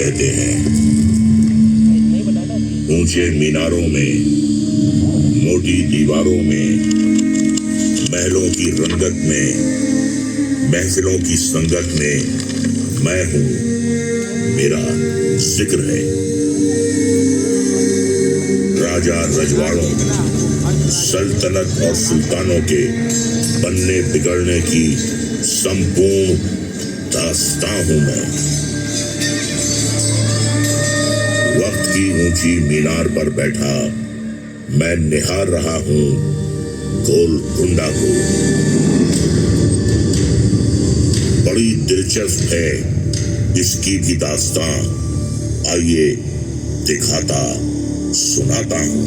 कहते हैं। ऊंचे मीनारों में, मोटी दीवारों में, महलों की रंगत में, महफिलों की संगत में मैं हूं, मेरा जिक्र है। राजा रजवाड़ों, सल्तनत और सुल्तानों के बनने बिगड़ने की संपूर्ण दास्तां हूं मैं। वक्त की ऊंची मीनार पर बैठा मैं निहार रहा हूं गोलकुंडा को। बड़ी दिलचस्प है इसकी भी दास्तां, आइए दिखाता सुनाता हूं।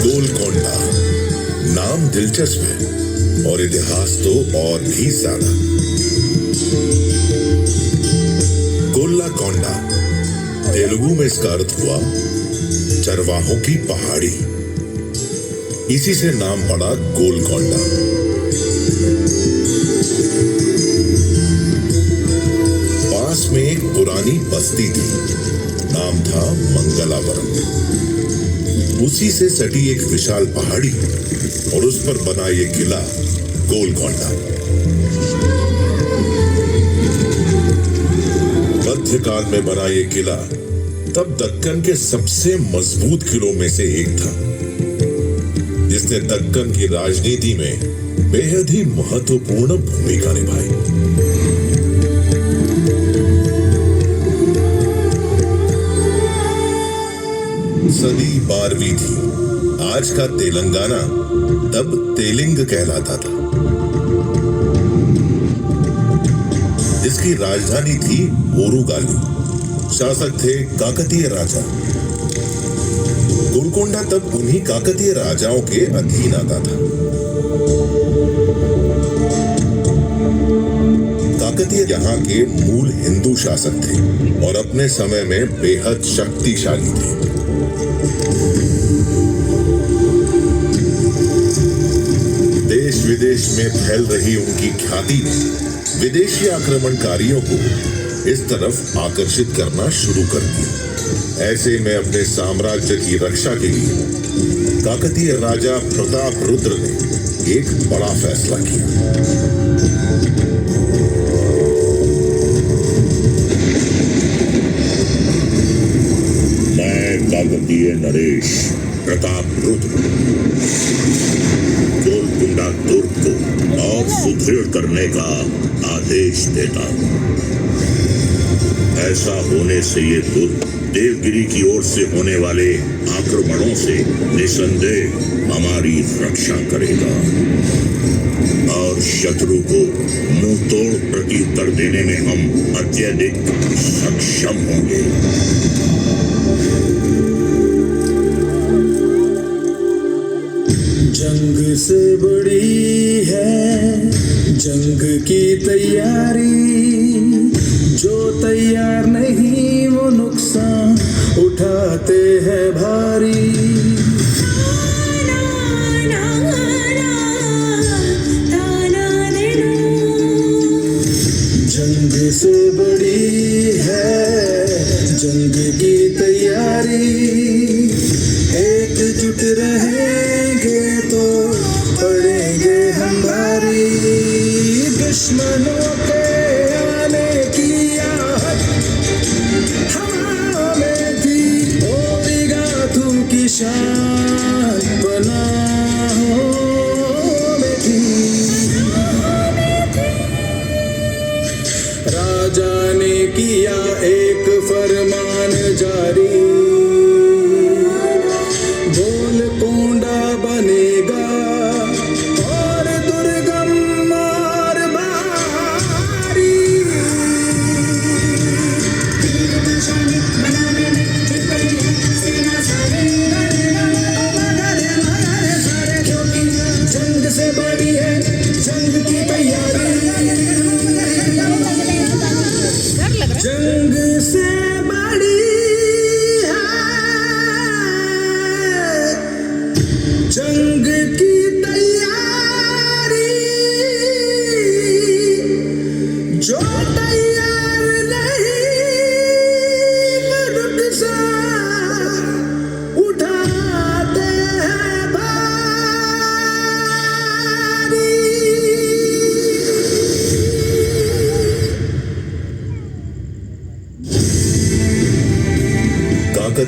गोलकोंडा नाम दिलचस्प है और इतिहास तो और भी ज्यादा। गोल्लाकोंडा तेलुगु में इसका अर्थ हुआ चरवाहों की पहाड़ी। इसी से नाम पड़ा गोलकोंडा। पास में एक पुरानी बस्ती थी, नाम था मंगलावरम। उसी से सटी एक विशाल पहाड़ी और उस पर बना ये किला गोलकोंडा। मध्यकाल में बना ये किला तब दक्कन के सबसे मजबूत किलों में से एक था, जिसने दक्कन की राजनीति में बेहद ही महत्वपूर्ण भूमिका निभाई। सदी 12वीं थी। आज का तेलंगाना तब तेलिंग कहलाता था। इसकी राजधानी थी ओरुगाली। शासक थे काकतीय राजा। गोलकोंडा तब उन्हीं काकतीय राजाओं के अधीन आता था। काकतीय यहाँ के मूल हिंदू शासक थे और अपने समय में बेहद शक्तिशाली थे। देश विदेश में फैल रही उनकी ख्याति ने विदेशी आक्रमणकारियों को इस तरफ आकर्षित करना शुरू कर दिया। ऐसे में अपने साम्राज्य की रक्षा के लिए काकतीय राजा प्रताप रुद्र ने एक बड़ा फैसला किया। मैं काकतीय नरेश प्रताप रुद्र गोलकुंडा दुर्ग को और सुदृढ़ करने का आदेश देता हूं। ऐसा होने से ये दुर्ग देवगिरी की ओर से होने वाले आक्रमणों से निसंदेह हमारी रक्षा करेगा और शत्रु को मुंह तोड़ प्रत्युत्तर देने में हम अत्यधिक सक्षम होंगे। जंग से बड़ी है जंग की तैयारी, जो तैयार नहीं वो नुकसान उठाते हैं भारी। जंग से बड़ी है जंग की तैयारी, एकजुट रहेंगे तो पड़ेंगे हम भारी। दुश्मनों के आने की आहट हवा में थी, होगा तुम की शान पनाहों में थी। राजा ने किया एक फरमान जारी, गोलकोंडा बनेगा और दुर्गम और भारी। जंग से बड़ी है जंग की तैयारी, जंग से बड़ी है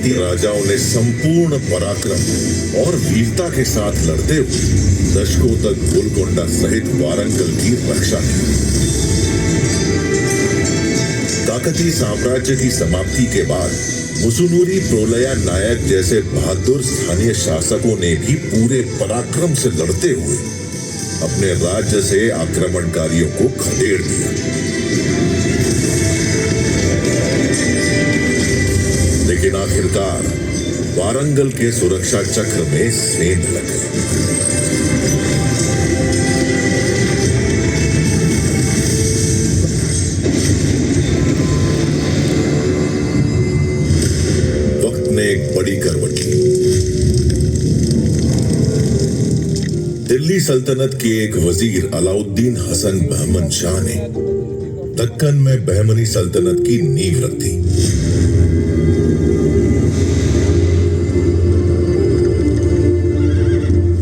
काकतीय राजाओं ने संपूर्ण पराक्रम और वीरता के साथ लड़ते हुए दशकों तक गोलकोंडा सहित वारंगल की रक्षा की। काकतीय साम्राज्य की समाप्ति के बाद मुसुनूरी प्रोलया नायक जैसे बहादुर स्थानीय शासकों ने भी पूरे पराक्रम से लड़ते हुए अपने राज्य से आक्रमणकारियों को खदेड़ दिया। लेकिन आखिरकार वारंगल के सुरक्षा चक्र में सेंध लग गई। वक्त ने एक बड़ी करवट ली। दिल्ली सल्तनत के एक वजीर अलाउद्दीन हसन बहमन शाह ने दक्कन में बहमनी सल्तनत की नींव रख दी।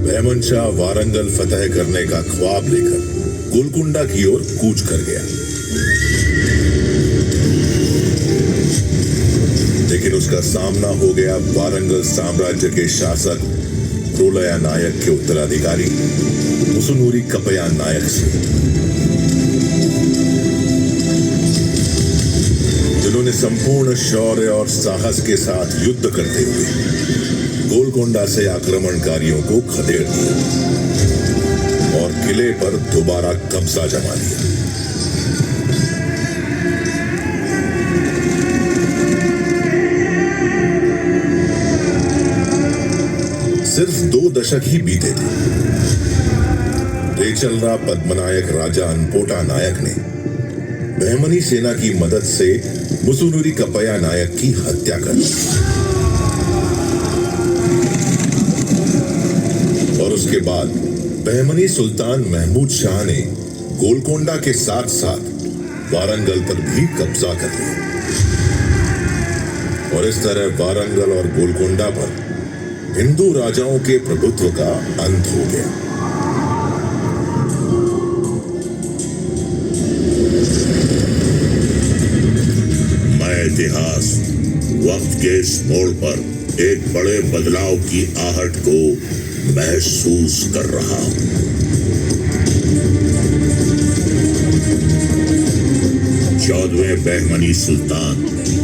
बहमन शाह वारंगल फतह करने का ख्वाब लेकर गोलकुंडा की ओर कूच कर गया। लेकिन उसका सामना हो गया वारंगल साम्राज्य के शासक प्रोलया नायक के उत्तराधिकारी मुसुनूरी कपया नायक से, जिन्होंने संपूर्ण शौर्य और साहस के साथ युद्ध करते हुए गोलकोंडा से आक्रमणकारियों को खदेड़ दिया और किले पर दोबारा कब्जा जमा लिया। सिर्फ 2 दशक ही बीते थे। रेचलरा पद्मनायक राजा अनपोटा नायक ने बहमनी सेना की मदद से मुसुनूरी कपया नायक की हत्या कर दी और उसके बाद बहमनी सुल्तान महमूद शाह ने गोलकोंडा के साथ साथ वारंगल पर भी कब्जा कर लिया और इस तरह वारंगल और गोलकोंडा पर हिंदू राजाओं के प्रभुत्व का अंत हो गया। मैं इतिहास वक्त के इस मोड़ पर एक बड़े बदलाव की आहट को महसूस कर रहा हूं। 14वें बहमनी सुल्तान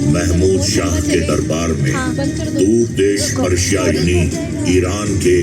महमूद शाह के दरबार में दूर देश पर्शिया यानी ईरान के